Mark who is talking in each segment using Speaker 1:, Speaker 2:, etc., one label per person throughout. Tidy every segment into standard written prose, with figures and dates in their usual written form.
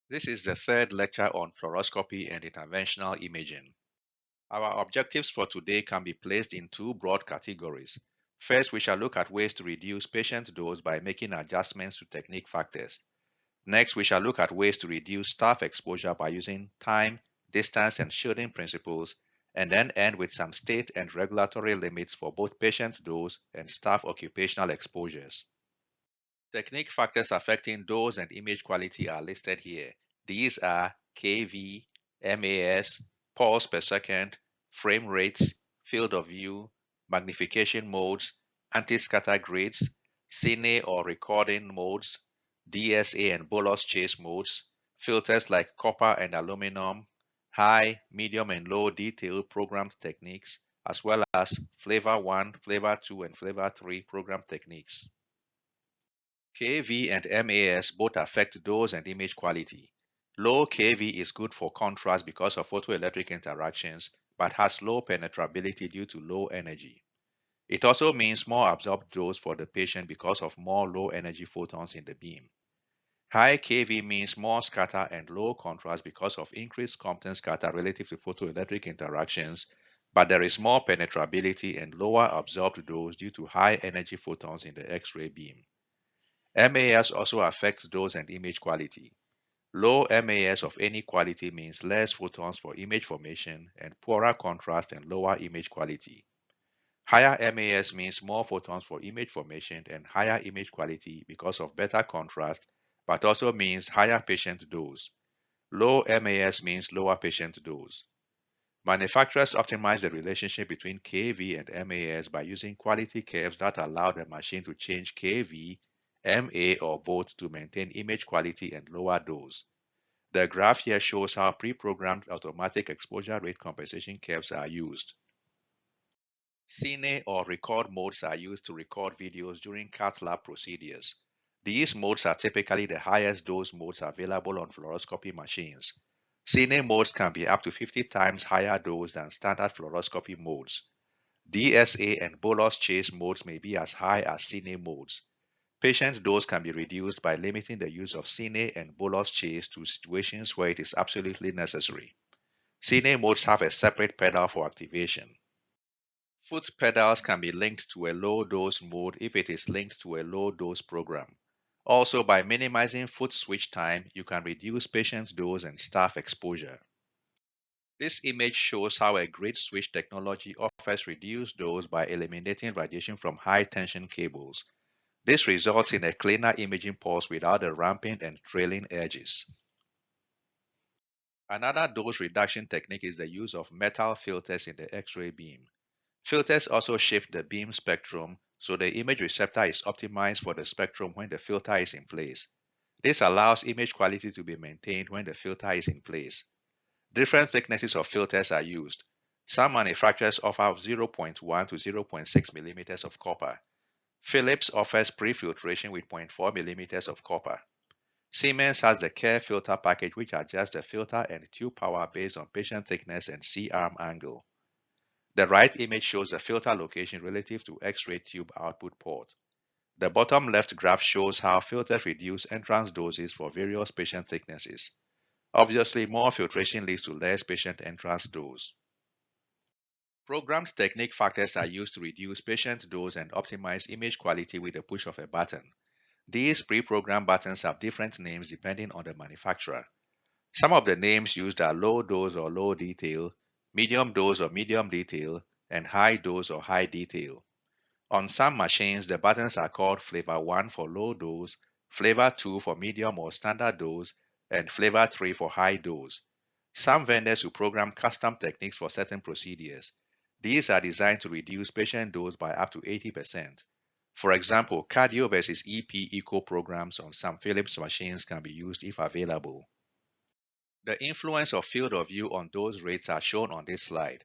Speaker 1: This is the third lecture on fluoroscopy and interventional imaging. Our objectives for today can be placed in two broad categories. First, we shall look at ways to reduce patient dose by making adjustments to technique factors. Next, we shall look at ways to reduce staff exposure by using time, distance, and shielding principles, and then end with some state and regulatory limits for both patient dose and staff occupational exposures. Technique factors affecting dose and image quality are listed here. These are kV, MAS, pulse per second, frame rates, field of view, magnification modes, anti-scatter grades, cine or recording modes, DSA and bolus chase modes, filters like copper and aluminum, high, medium, and low detail programmed techniques, as well as flavor 1, flavor 2, and flavor 3 program techniques. KV and MAS both affect dose and image quality. Low KV is good for contrast because of photoelectric interactions, but has low penetrability due to low energy. It also means more absorbed dose for the patient because of more low energy photons in the beam. High KV means more scatter and low contrast because of increased Compton scatter relative to photoelectric interactions, but there is more penetrability and lower absorbed dose due to high energy photons in the X-ray beam. MAS also affects dose and image quality. Low MAS of any quality means less photons for image formation and poorer contrast and lower image quality. Higher MAS means more photons for image formation and higher image quality because of better contrast, but also means higher patient dose. Low MAS means lower patient dose. Manufacturers optimize the relationship between KV and MAS by using quality curves that allow the machine to change KV, MA, or both to maintain image quality and lower dose. The graph here shows how pre-programmed automatic exposure rate compensation curves are used. Cine or record modes are used to record videos during cath lab procedures. These modes are typically the highest dose modes available on fluoroscopy machines. Cine modes can be up to 50 times higher dose than standard fluoroscopy modes. DSA and bolus chase modes may be as high as Cine modes. Patient dose can be reduced by limiting the use of Cine and bolus chase to situations where it is absolutely necessary. Cine modes have a separate pedal for activation. Foot pedals can be linked to a low-dose mode if it is linked to a low-dose program. Also, by minimizing foot switch time, you can reduce patient dose and staff exposure. This image shows how a grid switch technology offers reduced dose by eliminating radiation from high-tension cables. This results in a cleaner imaging pulse without the ramping and trailing edges. Another dose reduction technique is the use of metal filters in the X-ray beam. Filters also shift the beam spectrum, so the image receptor is optimized for the spectrum when the filter is in place. This allows image quality to be maintained when the filter is in place. Different thicknesses of filters are used. Some manufacturers offer 0.1 to 0.6 millimeters of copper. Philips offers pre-filtration with 0.4 millimeters of copper. Siemens has the Care filter package, which adjusts the filter and tube power based on patient thickness and C-arm angle. The right image shows the filter location relative to X-ray tube output port. The bottom left graph shows how filters reduce entrance doses for various patient thicknesses. Obviously, more filtration leads to less patient entrance dose. Programmed technique factors are used to reduce patient dose and optimize image quality with the push of a button. These pre-programmed buttons have different names depending on the manufacturer. Some of the names used are low dose or low detail, medium dose or medium detail, and high dose or high detail. On some machines, the buttons are called flavor 1 for low dose, flavor 2 for medium or standard dose, and flavor 3 for high dose. Some vendors will program custom techniques for certain procedures. These are designed to reduce patient dose by up to 80%. For example, cardio versus EP echo programs on some Philips machines can be used if available. The influence of field of view on dose rates are shown on this slide.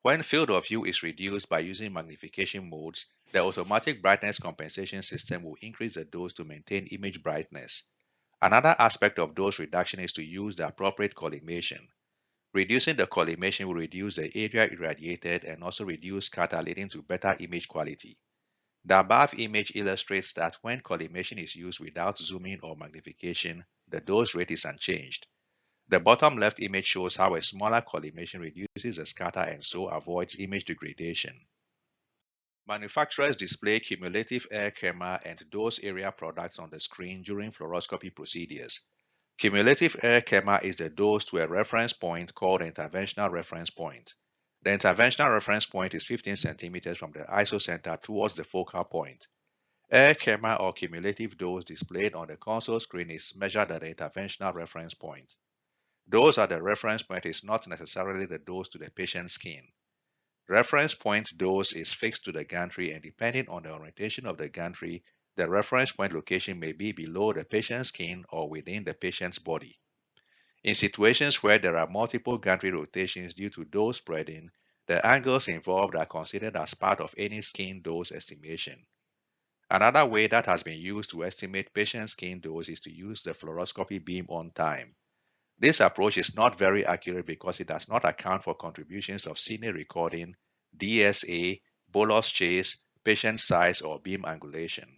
Speaker 1: When field of view is reduced by using magnification modes, the automatic brightness compensation system will increase the dose to maintain image brightness. Another aspect of dose reduction is to use the appropriate collimation. Reducing the collimation will reduce the area irradiated and also reduce scatter, leading to better image quality. The above image illustrates that when collimation is used without zooming or magnification, the dose rate is unchanged. The bottom left image shows how a smaller collimation reduces the scatter and so avoids image degradation. Manufacturers display cumulative air camera and dose area products on the screen during fluoroscopy procedures. Cumulative air camera is the dose to a reference point called the interventional reference point. The interventional reference point is 15 centimeters from the isocenter towards the focal point. Air camera or cumulative dose displayed on the console screen is measured at the interventional reference point. Dose at the reference point is not necessarily the dose to the patient's skin. Reference point dose is fixed to the gantry, and depending on the orientation of the gantry, the reference point location may be below the patient's skin or within the patient's body. In situations where there are multiple gantry rotations due to dose spreading, the angles involved are considered as part of any skin dose estimation. Another way that has been used to estimate patient skin dose is to use the fluoroscopy beam on time. This approach is not very accurate because it does not account for contributions of cine recording, DSA, bolus chase, patient size, or beam angulation.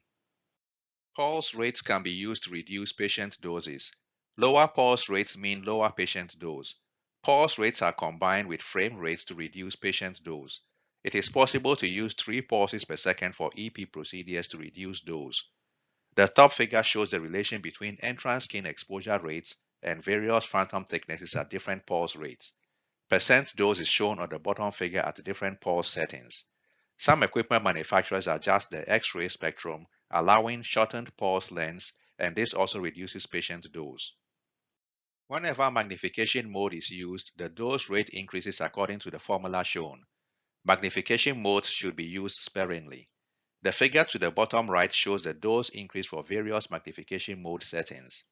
Speaker 1: Pulse rates can be used to reduce patient doses. Lower pulse rates mean lower patient dose. Pulse rates are combined with frame rates to reduce patient dose. It is possible to use 3 pulses per second for EP procedures to reduce dose. The top figure shows the relation between entrance skin exposure rates and various phantom thicknesses at different pulse rates. Percent dose is shown on the bottom figure at different pulse settings. Some equipment manufacturers adjust the X-ray spectrum, allowing shortened pulse lengths, and this also reduces patient dose. Whenever magnification mode is used, the dose rate increases according to the formula shown. Magnification modes should be used sparingly. The figure to the bottom right shows the dose increase for various magnification mode settings.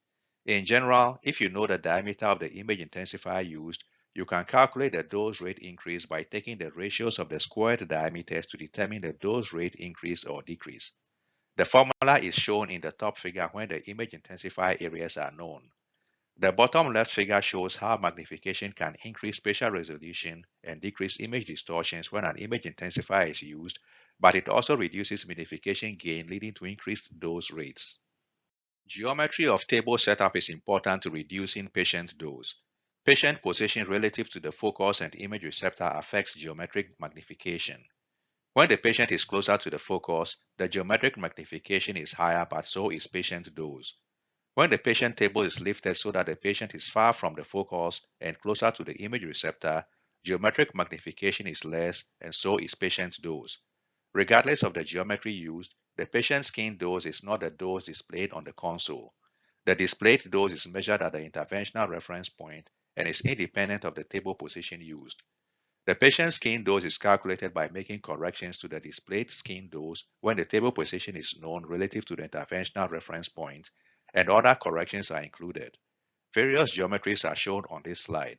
Speaker 1: In general, if you know the diameter of the image intensifier used, you can calculate the dose rate increase by taking the ratios of the squared diameters to determine the dose rate increase or decrease. The formula is shown in the top figure when the image intensifier areas are known. The bottom left figure shows how magnification can increase spatial resolution and decrease image distortions when an image intensifier is used, but it also reduces magnification gain, leading to increased dose rates. Geometry of table setup is important to reducing patient dose. Patient position relative to the focus and image receptor affects geometric magnification. When the patient is closer to the focus, the geometric magnification is higher, but so is patient dose. When the patient table is lifted so that the patient is far from the focus and closer to the image receptor, geometric magnification is less, and so is patient dose. Regardless of the geometry used, the patient's skin dose is not the dose displayed on the console. The displayed dose is measured at the interventional reference point and is independent of the table position used. The patient's skin dose is calculated by making corrections to the displayed skin dose when the table position is known relative to the interventional reference point, and other corrections are included. Various geometries are shown on this slide.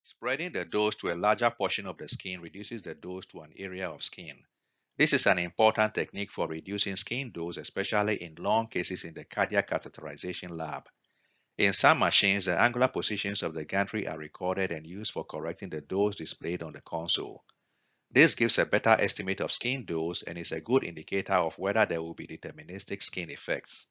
Speaker 1: Spreading the dose to a larger portion of the skin reduces the dose to an area of skin. This is an important technique for reducing skin dose, especially in long cases in the cardiac catheterization lab. In some machines, the angular positions of the gantry are recorded and used for correcting the dose displayed on the console. This gives a better estimate of skin dose and is a good indicator of whether there will be deterministic skin effects.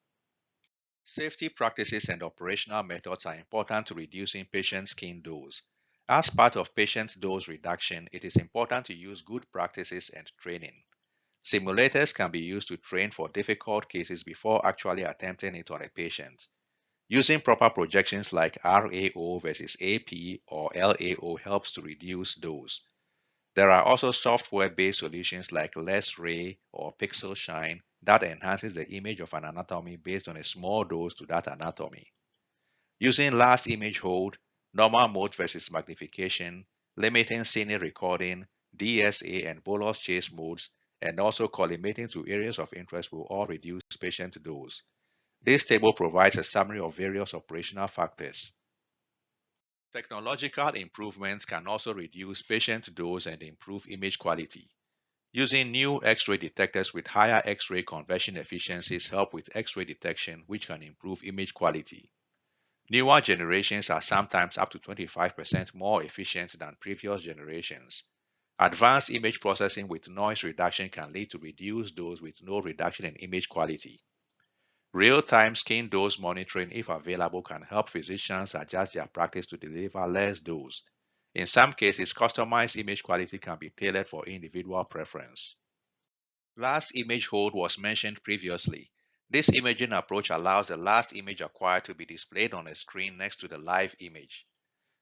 Speaker 1: Safety practices and operational methods are important to reducing patient skin dose. As part of patient dose reduction, it is important to use good practices and training. Simulators can be used to train for difficult cases before actually attempting it on a patient. Using proper projections like RAO versus AP or LAO helps to reduce dose. There are also software-based solutions like LessRay or Pixel Shine that enhances the image of an anatomy based on a small dose to that anatomy. Using last image hold, normal mode versus magnification, limiting cine recording, DSA and bolus chase modes, and also collimating to areas of interest will all reduce patient dose. This table provides a summary of various operational factors. Technological improvements can also reduce patient dose and improve image quality. Using new X-ray detectors with higher X-ray conversion efficiencies help with X-ray detection, which can improve image quality. Newer generations are sometimes up to 25% more efficient than previous generations. Advanced image processing with noise reduction can lead to reduced dose with no reduction in image quality. Real-time skin dose monitoring, if available, can help physicians adjust their practice to deliver less dose. In some cases, customized image quality can be tailored for individual preference. Last image hold was mentioned previously. This imaging approach allows the last image acquired to be displayed on a screen next to the live image.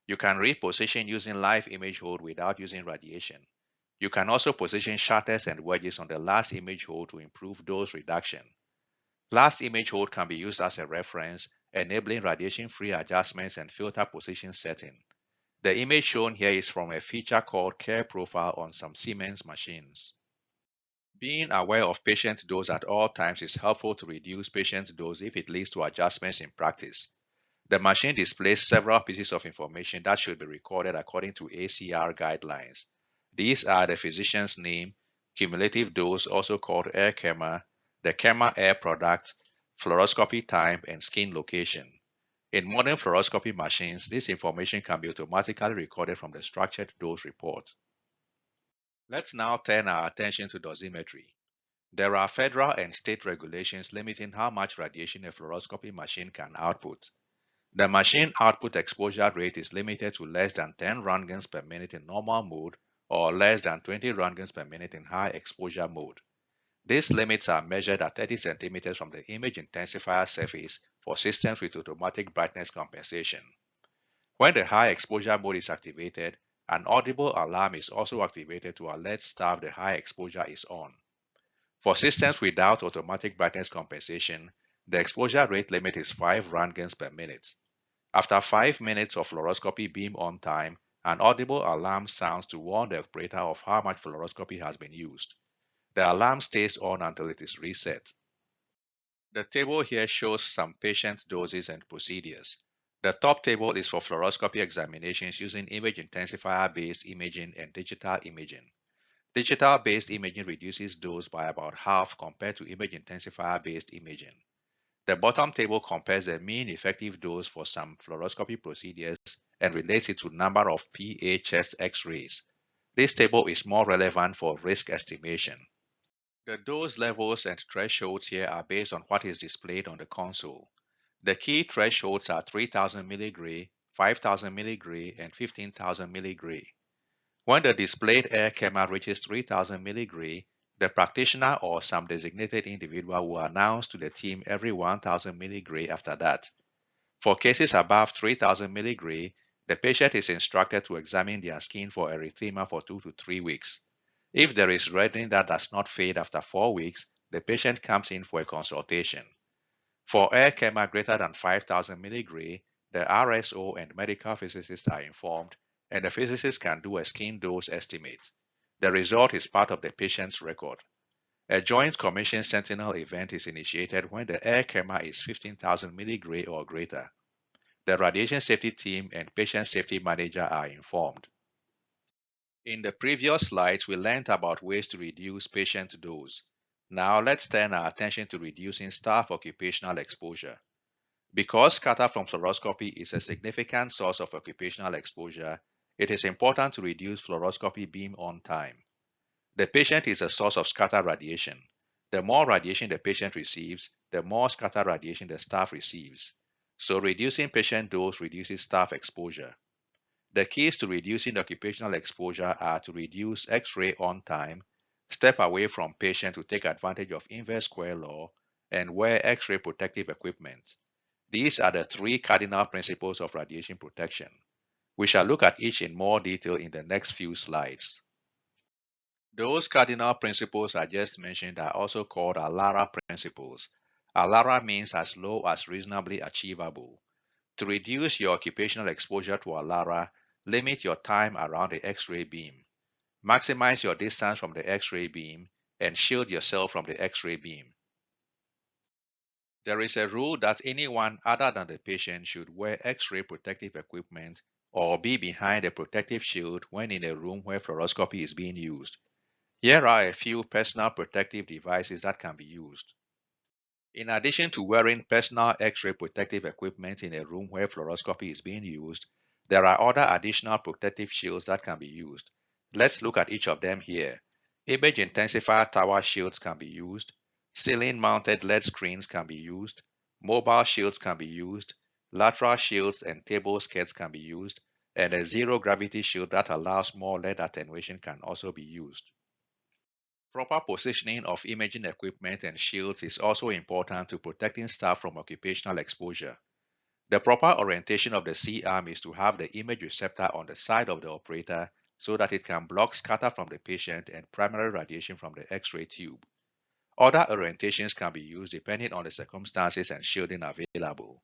Speaker 1: You can reposition using live image hold without using radiation. You can also position shutters and wedges on the last image hold to improve dose reduction. Last image hold can be used as a reference, enabling radiation-free adjustments and filter position setting. The image shown here is from a feature called Care Profile on some Siemens machines. Being aware of patient dose at all times is helpful to reduce patient dose if it leads to adjustments in practice. The machine displays several pieces of information that should be recorded according to ACR guidelines. These are the physician's name, cumulative dose, also called air camera, the camera air product, fluoroscopy time, and skin location. In modern fluoroscopy machines, this information can be automatically recorded from the structured dose report. Let's now turn our attention to dosimetry. There are federal and state regulations limiting how much radiation a fluoroscopy machine can output. The machine output exposure rate is limited to less than 10 roentgens per minute in normal mode or less than 20 roentgens per minute in high exposure mode. These limits are measured at 30 centimeters from the image intensifier surface for systems with automatic brightness compensation. When the high exposure mode is activated, an audible alarm is also activated to alert staff the high exposure is on. For systems without automatic brightness compensation, the exposure rate limit is 5 roentgens per minute. After 5 minutes of fluoroscopy beam on time, an audible alarm sounds to warn the operator of how much fluoroscopy has been used. The alarm stays on until it is reset. The table here shows some patient doses and procedures. The top table is for fluoroscopy examinations using image intensifier-based imaging and digital imaging. Digital-based imaging reduces dose by about half compared to image intensifier-based imaging. The bottom table compares the mean effective dose for some fluoroscopy procedures and relates it to number of PA chest X-rays. This table is more relevant for risk estimation. The dose levels and thresholds here are based on what is displayed on the console. The key thresholds are 3000 milligray, 5000 milligray, and 15,000 milligray. When the displayed air camera reaches 3000 milligray, the practitioner or some designated individual will announce to the team every 1000 milligray after that. For cases above 3000 milligray, the patient is instructed to examine their skin for erythema for 2 to 3 weeks. If there is reddening that does not fade after 4 weeks, the patient comes in for a consultation. For air camera greater than 5000 milligray, the RSO and medical physicist are informed, and the physicist can do a skin dose estimate. The result is part of the patient's record. A Joint Commission Sentinel event is initiated when the air camera is 15,000 milligray or greater. The radiation safety team and patient safety manager are informed. In the previous slides, we learned about ways to reduce patient dose. Now let's turn our attention to reducing staff occupational exposure. Because scatter from fluoroscopy is a significant source of occupational exposure, it is important to reduce fluoroscopy beam on time. The patient is a source of scatter radiation. The more radiation the patient receives, the more scatter radiation the staff receives. So reducing patient dose reduces staff exposure. The keys to reducing occupational exposure are to reduce X-ray on time, step away from patient to take advantage of inverse square law, and wear X-ray protective equipment. These are the 3 cardinal principles of radiation protection. We shall look at each in more detail in the next few slides. Those cardinal principles I just mentioned are also called ALARA principles. ALARA means as low as reasonably achievable. To reduce your occupational exposure to ALARA, limit your time around the X-ray beam. Maximize your distance from the X-ray beam and shield yourself from the X-ray beam. There is a rule that anyone other than the patient should wear X-ray protective equipment or be behind a protective shield when in a room where fluoroscopy is being used. Here are a few personal protective devices that can be used. In addition to wearing personal X-ray protective equipment in a room where fluoroscopy is being used, there are other additional protective shields that can be used. Let's look at each of them here. Image intensifier tower shields can be used. Ceiling-mounted LED screens can be used. Mobile shields can be used. Lateral shields and table skirts can be used. And a zero-gravity shield that allows more LED attenuation can also be used. Proper positioning of imaging equipment and shields is also important to protecting staff from occupational exposure. The proper orientation of the C-arm is to have the image receptor on the side of the operator so that it can block scatter from the patient and primary radiation from the X-ray tube. Other orientations can be used depending on the circumstances and shielding available.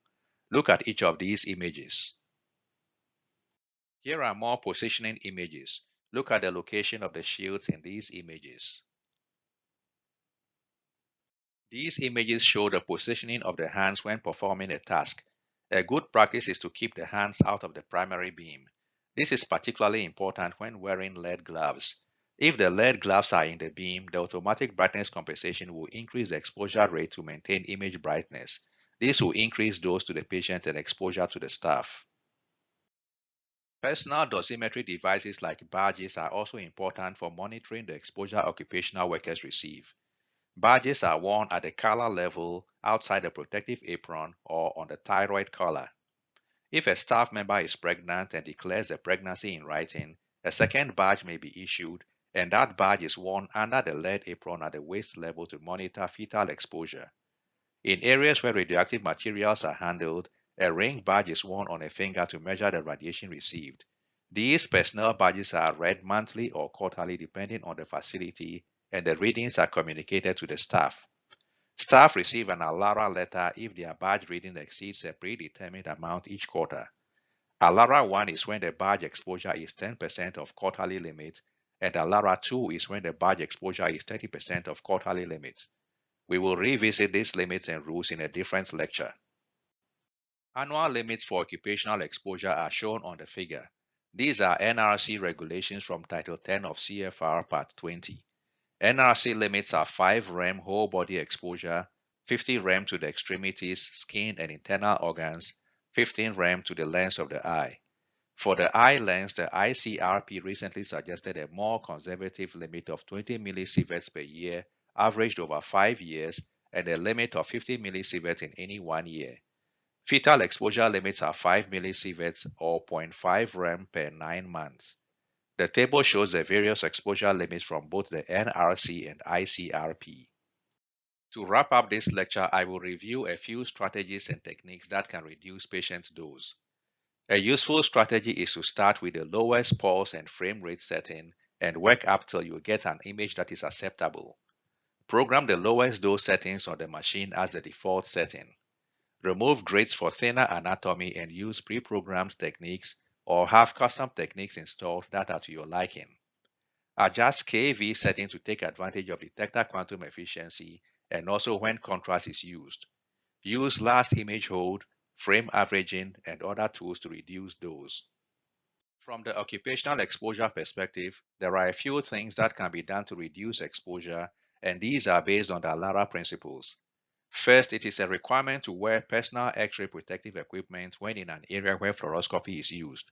Speaker 1: Look at each of these images. Here are more positioning images. Look at the location of the shields in these images. These images show the positioning of the hands when performing a task. A good practice is to keep the hands out of the primary beam. This is particularly important when wearing lead gloves. If the lead gloves are in the beam, the automatic brightness compensation will increase the exposure rate to maintain image brightness. This will increase dose to the patient and exposure to the staff. Personal dosimetry devices like badges are also important for monitoring the exposure occupational workers receive. Badges are worn at the collar level, outside the protective apron, or on the thyroid collar. If a staff member is pregnant and declares the pregnancy in writing, a second badge may be issued, and that badge is worn under the lead apron at the waist level to monitor fetal exposure. In areas where radioactive materials are handled, a ring badge is worn on a finger to measure the radiation received. These personnel badges are read monthly or quarterly depending on the facility, and the readings are communicated to the staff. Staff receive an ALARA letter if their badge reading exceeds a predetermined amount each quarter. ALARA 1 is when the badge exposure is 10% of quarterly limit, and ALARA 2 is when the badge exposure is 30% of quarterly limit. We will revisit these limits and rules in a different lecture. Annual limits for occupational exposure are shown on the figure. These are NRC regulations from Title 10 of CFR Part 20. NRC limits are 5 rem whole body exposure, 50 rem to the extremities, skin, and internal organs, 15 rem to the lens of the eye. For the eye lens, the ICRP recently suggested a more conservative limit of 20 millisieverts per year, averaged over 5 years, and a limit of 50 millisieverts in any 1 year. Fetal exposure limits are 5 millisieverts or 0.5 rem per 9 months. The table shows the various exposure limits from both the NRC and ICRP. To wrap up this lecture, I will review a few strategies and techniques that can reduce patient dose. A useful strategy is to start with the lowest pulse and frame rate setting and work up till you get an image that is acceptable. Program the lowest dose settings on the machine as the default setting. Remove grids for thinner anatomy and use pre-programmed techniques or have custom techniques installed that are to your liking. Adjust KV setting to take advantage of detector quantum efficiency and also when contrast is used. Use last image hold, frame averaging, and other tools to reduce dose. From the occupational exposure perspective, there are a few things that can be done to reduce exposure, and these are based on the ALARA principles. First, it is a requirement to wear personal X-ray protective equipment when in an area where fluoroscopy is used.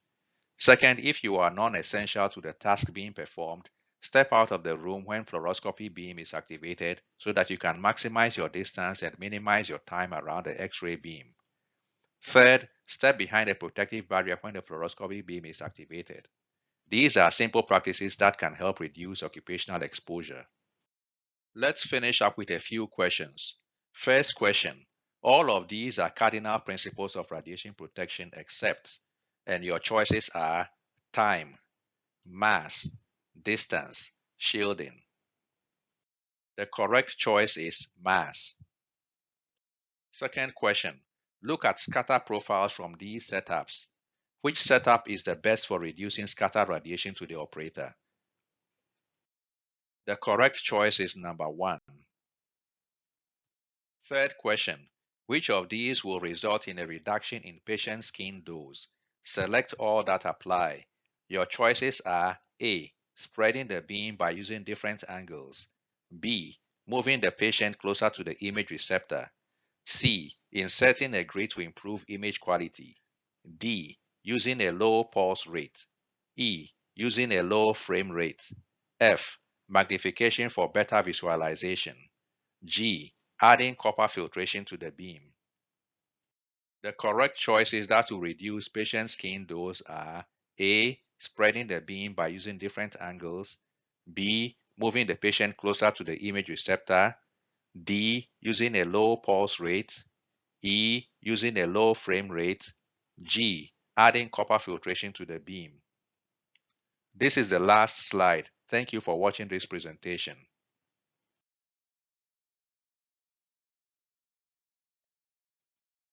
Speaker 1: Second, if you are non-essential to the task being performed, step out of the room when fluoroscopy beam is activated so that you can maximize your distance and minimize your time around the X-ray beam. Third, step behind a protective barrier when the fluoroscopy beam is activated. These are simple practices that can help reduce occupational exposure. Let's finish up with a few questions. First question, all of these are cardinal principles of radiation protection except, and your choices are time, mass, distance, shielding. The correct choice is mass. Second question, look at scatter profiles from these setups. Which setup is the best for reducing scatter radiation to the operator? The correct choice is number 1. Third question, which of these will result in a reduction in patient skin dose? Select all that apply. Your choices are A. Spreading the beam by using different angles. B. Moving the patient closer to the image receptor. C. Inserting a grid to improve image quality. D. Using a low pulse rate. E. Using a low frame rate. F. Magnification for better visualization. G. Adding copper filtration to the beam. The correct choices that will reduce patient skin dose are A. Spreading the beam by using different angles. B. Moving the patient closer to the image receptor. D. Using a low pulse rate. E. Using a low frame rate. G. Adding copper filtration to the beam. This is the last slide. Thank you for watching this presentation.